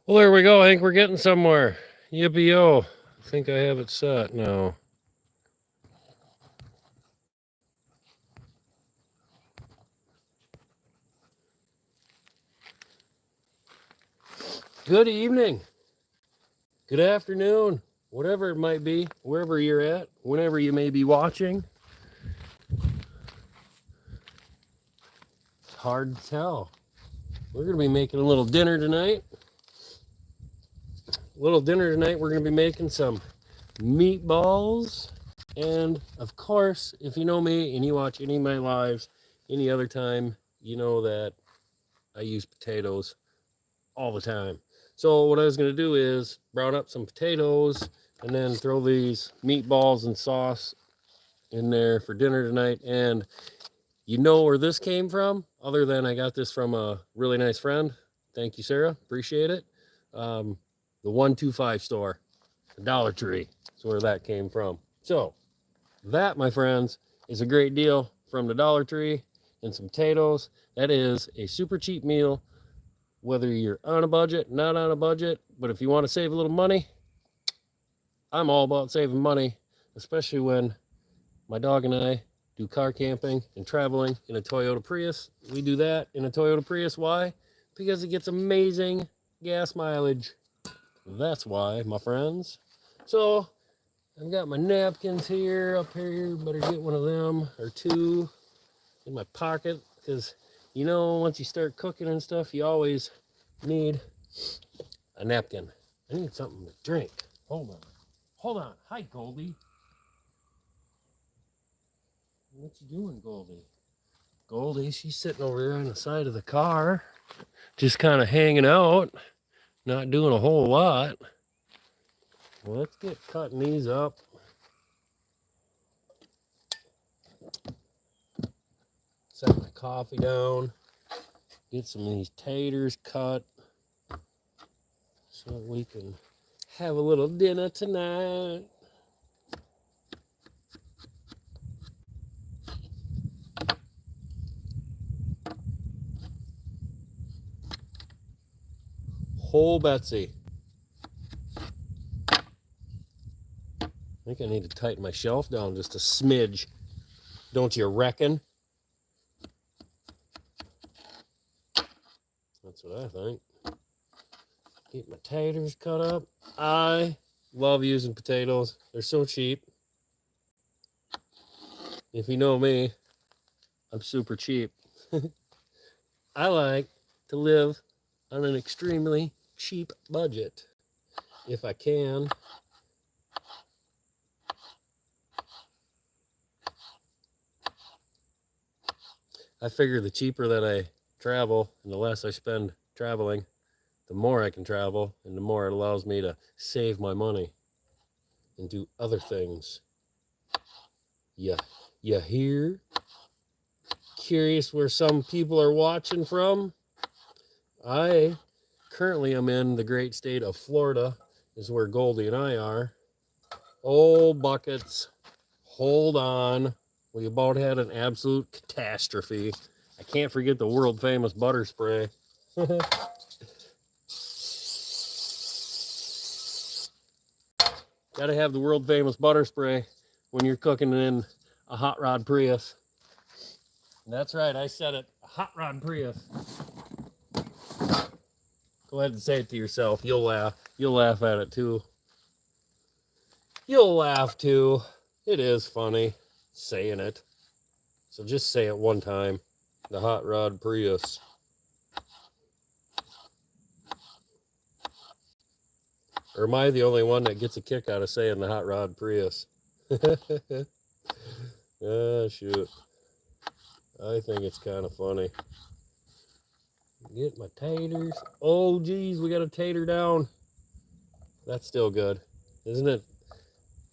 Well, there we go. I think we're getting somewhere. Yippee-yo. I think I have it set now. Good evening. Good afternoon. Whatever it might be, wherever you're at, whenever you may be watching. It's hard to tell. We're going to be making a little dinner tonight. We're going to be making some meatballs. And of course, if you know me and you watch any of my lives any other time, you know that I use potatoes all the time. So what I was going to do is brown up some potatoes and then throw these meatballs and sauce in there for dinner tonight. And you know where this came from, other than I got this from a really nice friend. Thank you, Sarah. Appreciate it. The 125 store, the Dollar Tree. That's where that came from. So that, my friends, is a great deal from the Dollar Tree and some potatoes. That is a super cheap meal, whether you're on a budget, not on a budget. But if you want to save a little money, I'm all about saving money, especially when my dog and I do car camping and traveling in a Toyota Prius. We do that in a Toyota Prius. Why? Because it gets amazing gas mileage. That's why, my friends. So I've got my napkins here up here. Better get one of them or two in my pocket, because you know, once you start cooking and stuff, you always need a napkin. I need something to drink. Hold on. Hold on. Hi, Goldie. What you doing, Goldie? Goldie, she's sitting over there on the side of the car, just kind of hanging out, not doing a whole lot. Well, let's get cutting these up. Set my coffee down. Get some of these taters cut so we can have a little dinner tonight. Whole Betsy. I think I need to tighten my shelf down just a smidge. Don't you reckon? That's what I think. Get my taters cut up. I love using potatoes. They're so cheap. If you know me, I'm super cheap. I like to live on an extremely cheap budget, if I can. I figure the cheaper that I travel and the less I spend traveling, the more I can travel and the more it allows me to save my money and do other things. Yeah, you hear? Curious where some people are watching from? I currently am in the great state of Florida, is where Goldie and I are. Oh, buckets, hold on. We about had an absolute catastrophe. I can't forget the world famous butter spray. Gotta have the world famous butter spray when you're cooking in a hot rod Prius. That's right, I said it. A hot rod Prius. Go ahead and say it to yourself. You'll laugh. You'll laugh at it too. You'll laugh too. It is funny saying it. So just say it one time. The hot rod Prius. Or am I the only one that gets a kick out of saying the hot rod Prius? Ah, shoot. I think it's kind of funny. Get my taters. Oh, geez, we got a tater down. That's still good, isn't it?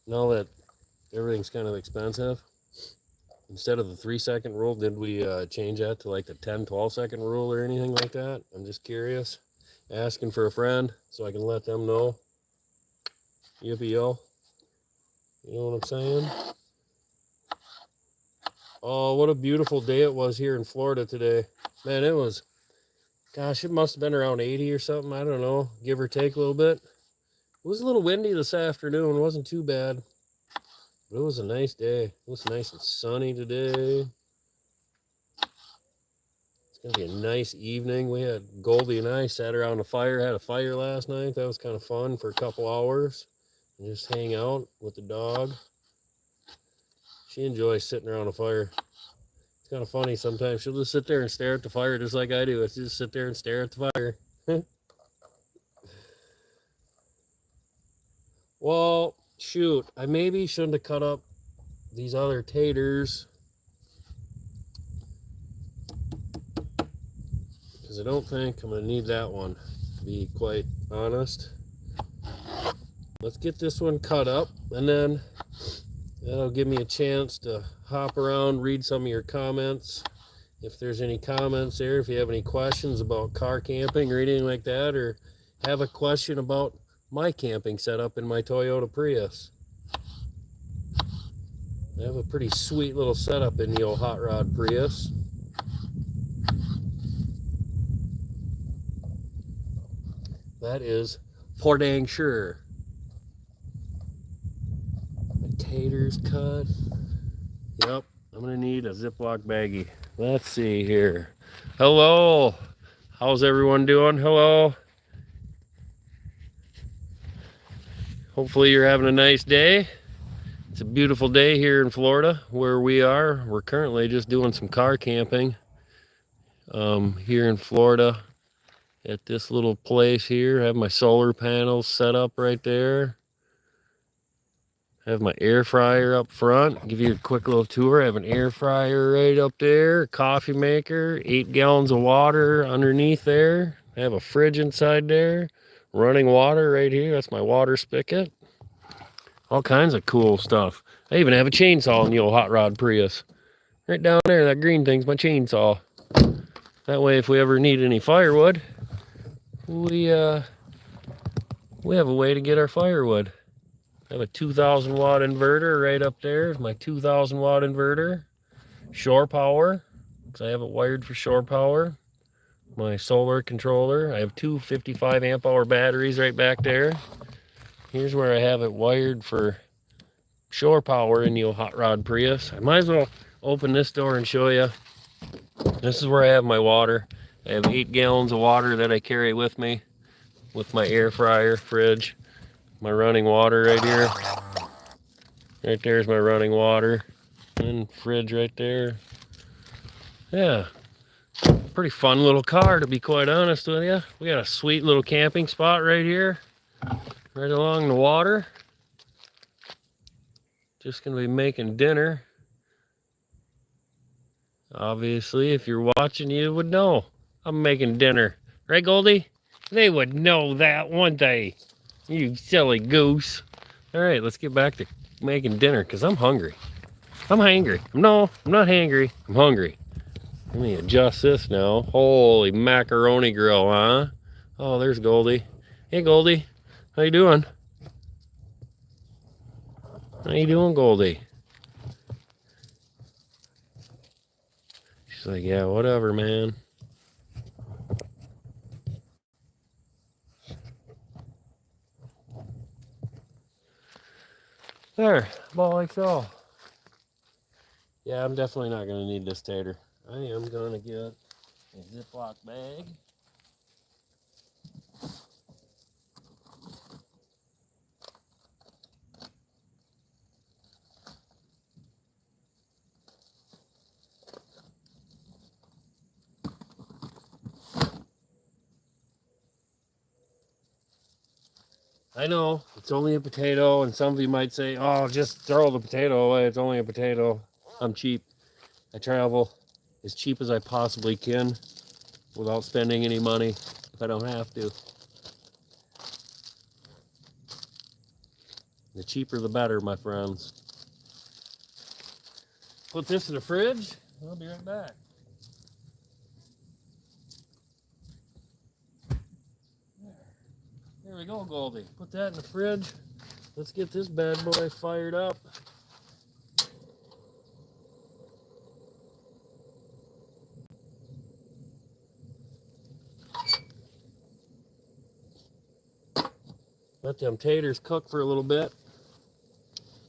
Now that everything's kind of expensive, instead of the 3-second rule, did we change that to like the 10-12-second rule or anything like that? I'm just curious. Asking for a friend so I can let them know. Yippee-yo. You know what I'm saying? Oh, what a beautiful day it was here in Florida today. Man, it was Gosh, it must have been around 80 or something. I don't know, give or take a little bit. It was a little windy this afternoon. It wasn't too bad. But it was a nice day. It was nice and sunny today. It's going to be a nice evening. We had Goldie and I sat around a fire, had a fire last night. That was kind of fun for a couple hours. And just hang out with the dog. She enjoys sitting around a fire. It's kind of funny sometimes. She'll just sit there and stare at the fire just like I do. It's just sit there and stare at the fire. Well, shoot. I maybe shouldn't have cut up these other taters. Because I don't think I'm going to need that one, to be quite honest. Let's get this one cut up, and then that'll give me a chance to hop around, read some of your comments. If there's any comments there, if you have any questions about car camping or anything like that, or have a question about my camping setup in my Toyota Prius. I have a pretty sweet little setup in the old hot rod Prius. That is for dang sure. Taters cut. Yep, I'm gonna need a Ziploc baggie. Let's see here. Hello, how's everyone doing? Hello. Hopefully you're having a nice day. It's a beautiful day here in Florida where we are. We're currently just doing some car camping here in Florida at this little place here. I have my solar panels set up right there. I have my air fryer up front. I'll give you a quick little tour. I have an air fryer right up there, a coffee maker, 8 gallons of water underneath there. I have a fridge inside there, running water right here. That's my water spigot. All kinds of cool stuff. I even have a chainsaw in the old hot rod Prius. Right down there, that green thing's my chainsaw. That way, if we ever need any firewood, we have a way to get our firewood. I have a 2,000 watt inverter right up there. It's my 2,000 watt inverter. Shore power, because I have it wired for shore power. My solar controller. I have two 55 amp hour batteries right back there. Here's where I have it wired for shore power in the old hot rod Prius. I might as well open this door and show you. This is where I have my water. I have 8 gallons of water that I carry with me with my air fryer, fridge, my running water right here. Right there's my running water and fridge right there. Yeah, pretty fun little car, to be quite honest with you. We got a sweet little camping spot right here, right along the water. Just gonna be making dinner. Obviously, if you're watching, you would know I'm making dinner. Right, Goldie? They would know that, wouldn't they? You silly goose. All right, let's get back to making dinner, because I'm hungry. I'm hangry. No, I'm not hangry. I'm hungry. Let me adjust this now. Holy macaroni grill, huh? Oh, there's Goldie. Hey, Goldie. How you doing? How you doing, Goldie? She's like, yeah, whatever, man. There, about like so. Yeah, I'm definitely not going to need this tater. I am going to get a Ziploc bag. I know, it's only a potato, and some of you might say, oh, just throw the potato away. It's only a potato. I'm cheap. I travel as cheap as I possibly can without spending any money if I don't have to. The cheaper the better, my friends. Put this in the fridge. I'll be right back. There we go, Goldie. Put that in the fridge. Let's get this bad boy fired up. Let them taters cook for a little bit.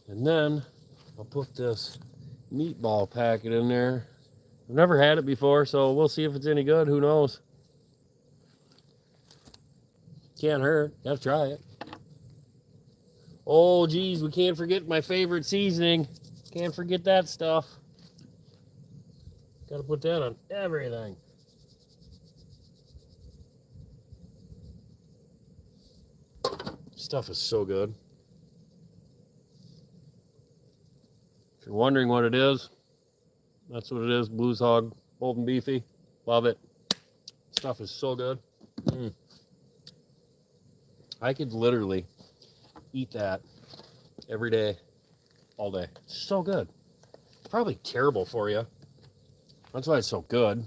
And then I'll put this meatball packet in there. I've never had it before, so we'll see if it's any good. Who knows? Can't hurt. Gotta try it. Oh, geez, we can't forget my favorite seasoning. Can't forget that stuff. Gotta put that on everything. Stuff is so good. If you're wondering what it is, that's what it is. Blues Hog, bold and beefy. Love it. Stuff is so good. I could literally eat that every day, all day. It's so good. It's probably terrible for you. That's why it's so good.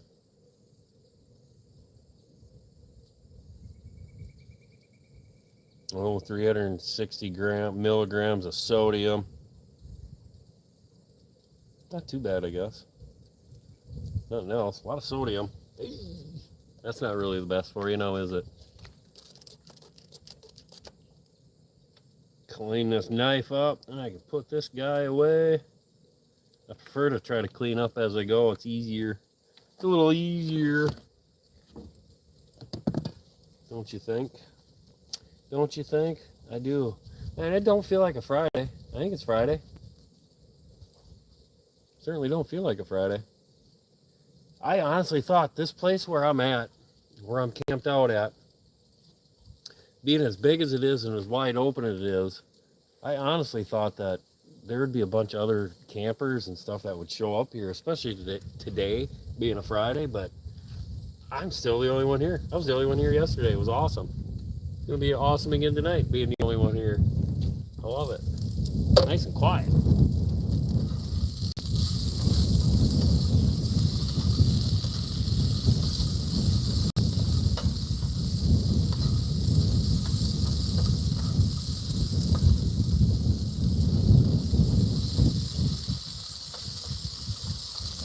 Oh, 360 milligrams of sodium. Not too bad, I guess. Nothing else. A lot of sodium. That's not really the best for you now, is it? Clean this knife up, and I can put this guy away. I prefer to try to clean up as I go. It's easier. It's a little easier. Don't you think? Don't you think? I do. Man, it don't feel like a Friday. I think it's Friday. Certainly don't feel like a Friday. I honestly thought this place where I'm at, where I'm camped out at, being as big as it is and as wide open as it is, I honestly thought that there would be a bunch of other campers and stuff that would show up here, especially today being a Friday, but I'm still the only one here. I was the only one here yesterday. It was awesome. It's going to be awesome again tonight, being the only one here. I love it. Nice and quiet.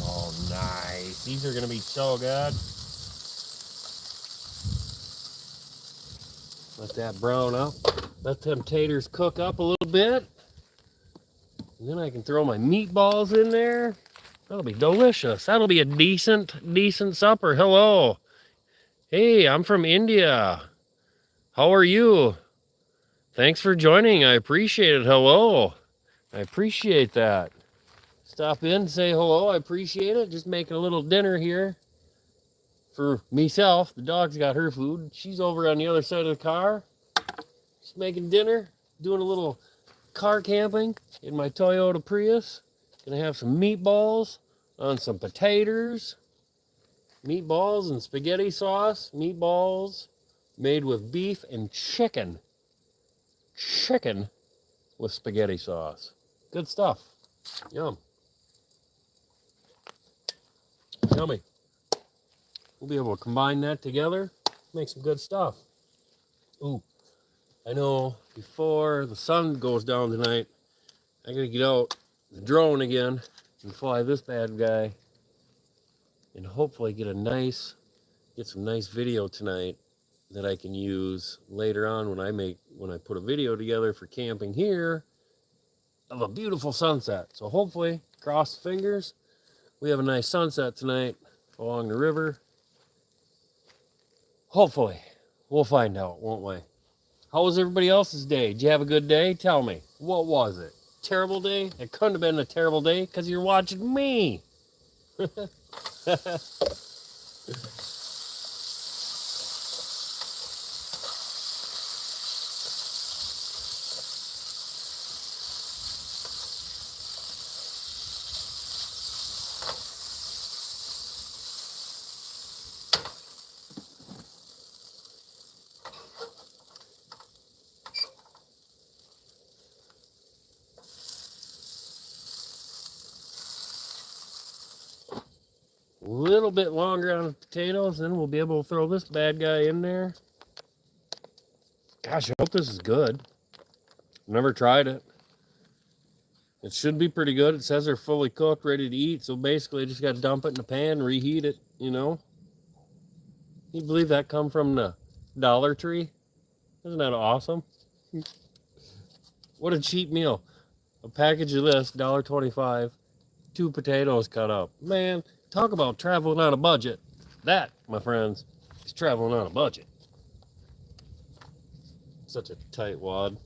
Oh, nice. These are going to be so good. Let that brown up. Let them taters cook up a little bit. And then I can throw my meatballs in there. That'll be delicious. That'll be a decent supper. Hello. Hey, I'm from India. How are you? Thanks for joining. I appreciate it. Hello. I appreciate that. Stop in, say hello. I appreciate it. Just making a little dinner here for myself. The dog's got her food. She's over on the other side of the car. Just making dinner, doing a little car camping in my Toyota Prius. Gonna have some meatballs on some potatoes. Meatballs and spaghetti sauce. Meatballs made with beef and chicken. Chicken with spaghetti sauce. Good stuff. Yum. Yummy. We'll be able to combine that together. Make some good stuff. Ooh. I know before the sun goes down tonight, I gotta get out the drone again and fly this bad guy and hopefully get some nice video tonight that I can use later on when I put a video together for camping here of a beautiful sunset. So hopefully, cross the fingers, we have a nice sunset tonight along the river. Hopefully. We'll find out, won't we? How was everybody else's day? Did you have a good day? Tell me. What was it? Terrible day? It couldn't have been a terrible day because you're watching me. A little bit longer on the potatoes, then we'll be able to throw this bad guy in there. Gosh, I hope this is good. Never tried it. It should be pretty good. It says they're fully cooked, ready to eat. So basically, I just got to dump it in the pan, reheat it, you know. You believe that come from the Dollar Tree? Isn't that awesome? What a cheap meal. A package of this, $1.25, 2 potatoes cut up. Man, talk about traveling on a budget. That, my friends, is traveling on a budget. Such a tight wad.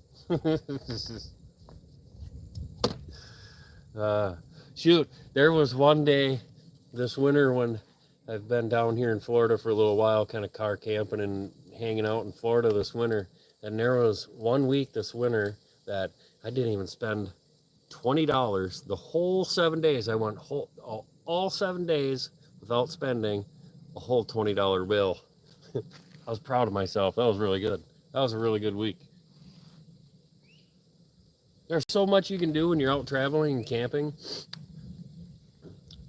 Shoot, there was one day this winter when I've been down here in Florida for a little while, kind of car camping and hanging out in Florida this winter. And there was one week this winter that I didn't even spend $20 the whole 7 days. I went all 7 days without spending a whole $20 bill. I was proud of myself. That was really good. That was a really good week. There's so much you can do when you're out traveling and camping.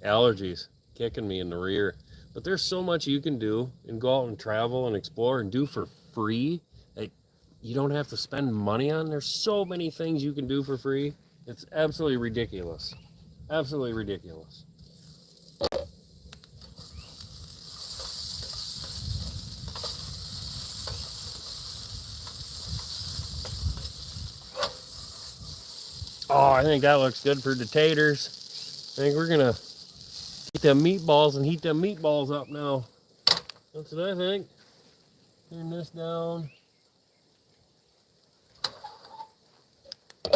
Allergies kicking me in the rear. But there's so much you can do and go out and travel and explore and do for free that you don't have to spend money on. There's so many things you can do for free. It's absolutely ridiculous. Absolutely ridiculous. Oh, I think that looks good for the taters. I think we're gonna get them meatballs and heat them meatballs up now. That's what I think. Turn this down.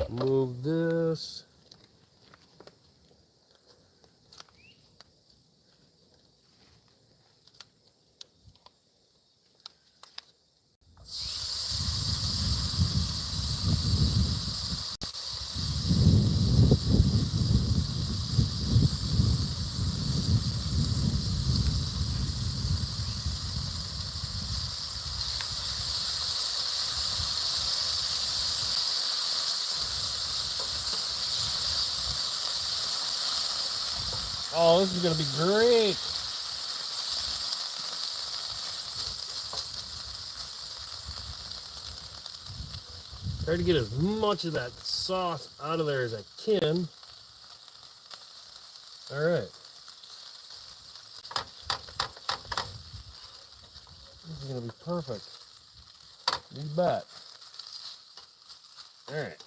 Move this. Oh, this is going to be great. Try to get as much of that sauce out of there as I can. All right. This is going to be perfect. You bet. All right.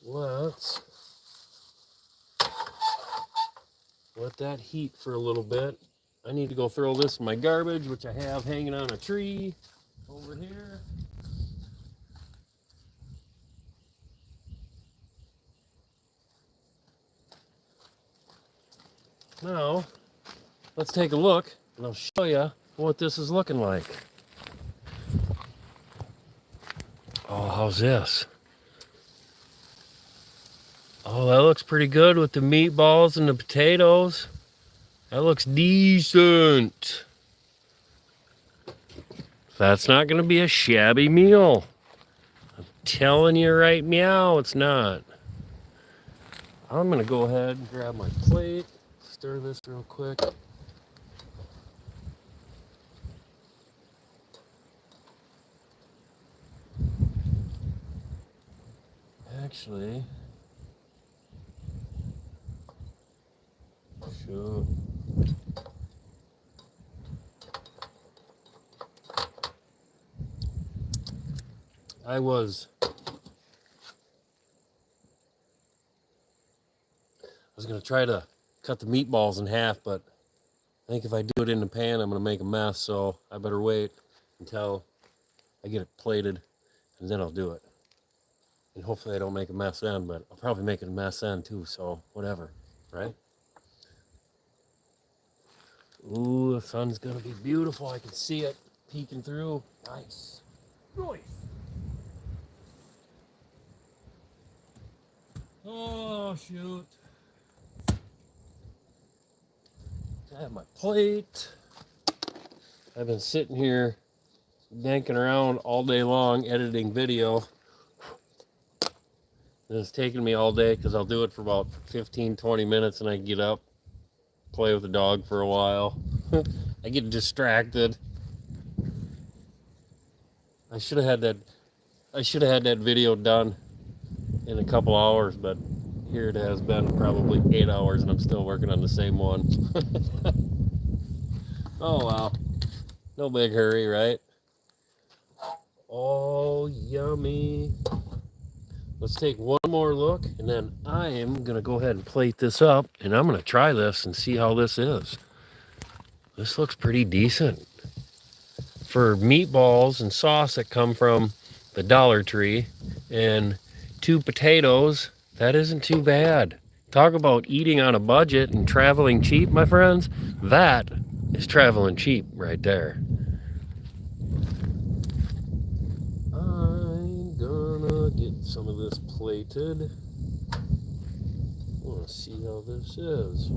Let's let that heat for a little bit. I need to go throw this in my garbage, which I have hanging on a tree over here. Now, let's take a look, and I'll show you what this is looking like. Oh, how's this? Oh, that looks pretty good with the meatballs and the potatoes. That looks decent. That's not going to be a shabby meal. I'm telling you right meow, it's not. I'm going to go ahead and grab my plate, stir this real quick. Actually, shoot. I was going to try to cut the meatballs in half, but I think if I do it in the pan, I'm going to make a mess, so I better wait until I get it plated, and then I'll do it. And hopefully I don't make a mess then, but I'll probably make a mess then too, so whatever, right? Ooh, the sun's going to be beautiful. I can see it peeking through. Nice. Nice. Oh, shoot. I have my plate. I've been sitting here yanking around all day long editing video. And it's taking me all day because I'll do it for about 15-20 minutes and I get up, play with the dog for a while. I get distracted. I should have had that video done in a couple hours, but here it has been probably 8 hours and I'm still working on the same one. Oh well, No big hurry, right? Oh, yummy. Let's take one more look, and then I am going to go ahead and plate this up, and I'm going to try this and see how this is. This looks pretty decent. For meatballs and sauce that come from the Dollar Tree and 2 potatoes, that isn't too bad. Talk about eating on a budget and traveling cheap, my friends. That is traveling cheap right there. I'm gonna get some of this plated. I want to see how this is.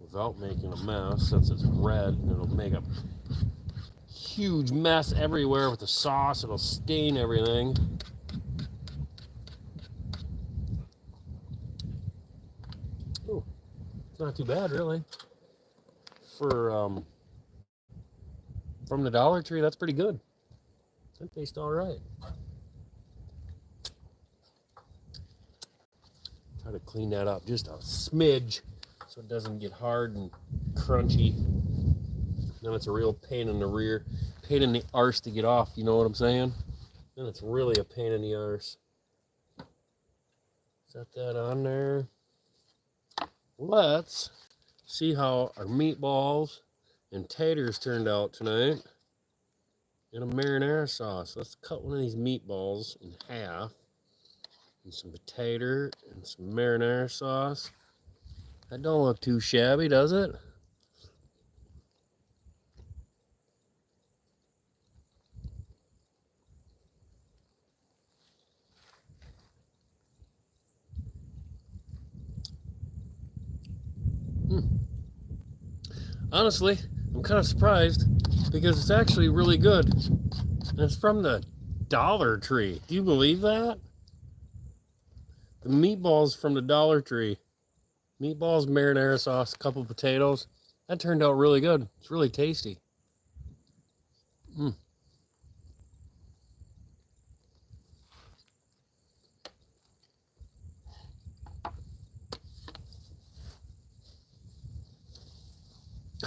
Without making a mess, since it's red, it'll make a huge mess everywhere with the sauce. It'll stain everything. Ooh, it's not too bad, really. For from the Dollar Tree, that's pretty good. That tastes all right. Try to clean that up just a smidge so it doesn't get hard and crunchy. Then it's a real pain in the arse to get off, you know what I'm saying? Then it's really a pain in the arse. Set that on there. Let's see how our meatballs and taters turned out tonight in a marinara sauce. Let's cut one of these meatballs in half. And some potato and some marinara sauce. That don't look too shabby, does it? Honestly, I'm kind of surprised because it's actually really good. And it's from the Dollar Tree. Do you believe that? The meatballs from the Dollar Tree. Meatballs, marinara sauce, a couple potatoes. That turned out really good. It's really tasty.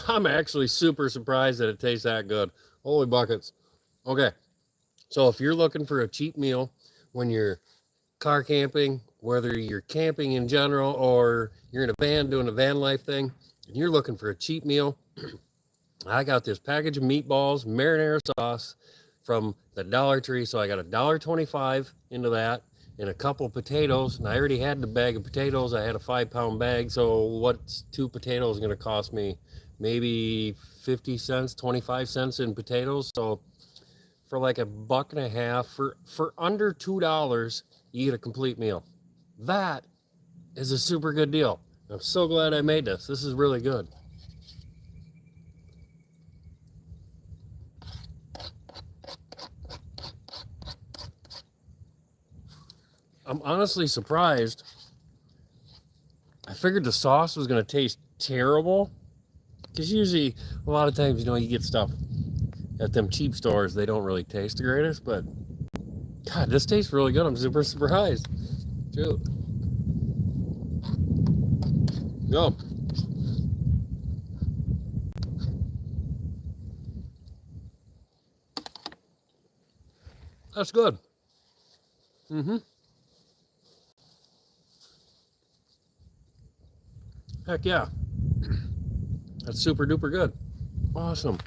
I'm actually super surprised that it tastes that good. Holy buckets. Okay, so if you're looking for a cheap meal when you're car camping, whether you're camping in general or you're in a van doing a van life thing, and you're looking for a cheap meal, I got this package of meatballs, marinara sauce from the Dollar Tree. So I got $1.25 into that and a couple potatoes. And I already had the bag of potatoes. I had a 5-pound bag. So what's 2 potatoes going to cost me? Maybe 50 cents, 25 cents in potatoes. So for like $1.50, for under $2, you get a complete meal. That is a super good deal. I'm so glad I made this. This is really good. I'm honestly surprised. I figured the sauce was going to taste terrible. Because usually, a lot of times, you get stuff at them cheap stores, they don't really taste the greatest. But, God, this tastes really good. I'm super surprised. Shoot. Go. That's good. Heck yeah. That's super duper good. Awesome.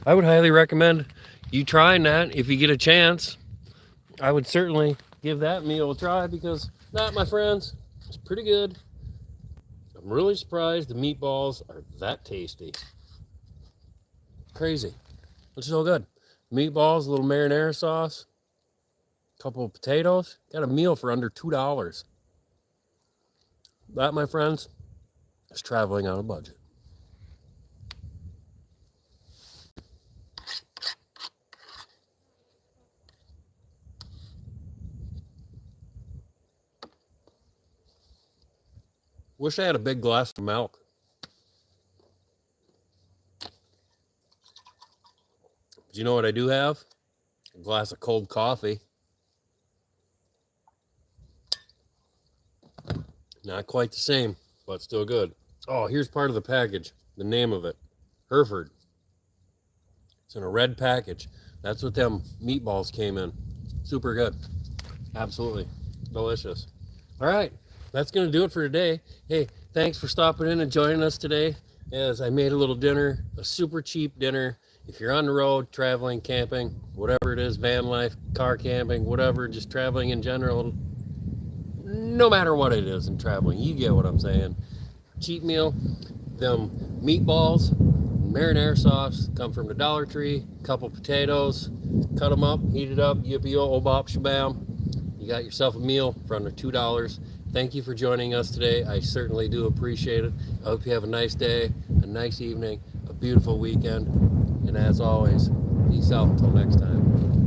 I would highly recommend you trying that if you get a chance. I would certainly give that meal a try because that, my friends, is pretty good. I'm really surprised the meatballs are that tasty. Crazy. It's so good. Meatballs, a little marinara sauce, a couple of potatoes. Got a meal for under $2. That, my friends, is traveling on a budget. Wish I had a big glass of milk. you know what I do have? A glass of cold coffee. Not quite the same, but still good. Oh, here's part of the package. The name of it. Hereford. It's in a red package. That's what them meatballs came in. Super good. Absolutely delicious. All right, that's going to do it for today. Hey, thanks for stopping in and joining us today as I made a little dinner, a super cheap dinner. If you're on the road, traveling, camping, whatever it is, van life, car camping, whatever, just traveling in general, no matter what it is in traveling, you get what I'm saying. Cheap meal, them meatballs, marinara sauce, come from the Dollar Tree, couple potatoes, cut them up, heat it up, yippee-oh, bop shabam. You got yourself a meal for under $2. Thank you for joining us today. I certainly do appreciate it. I hope you have a nice day, a nice evening, a beautiful weekend. And as always, peace out until next time.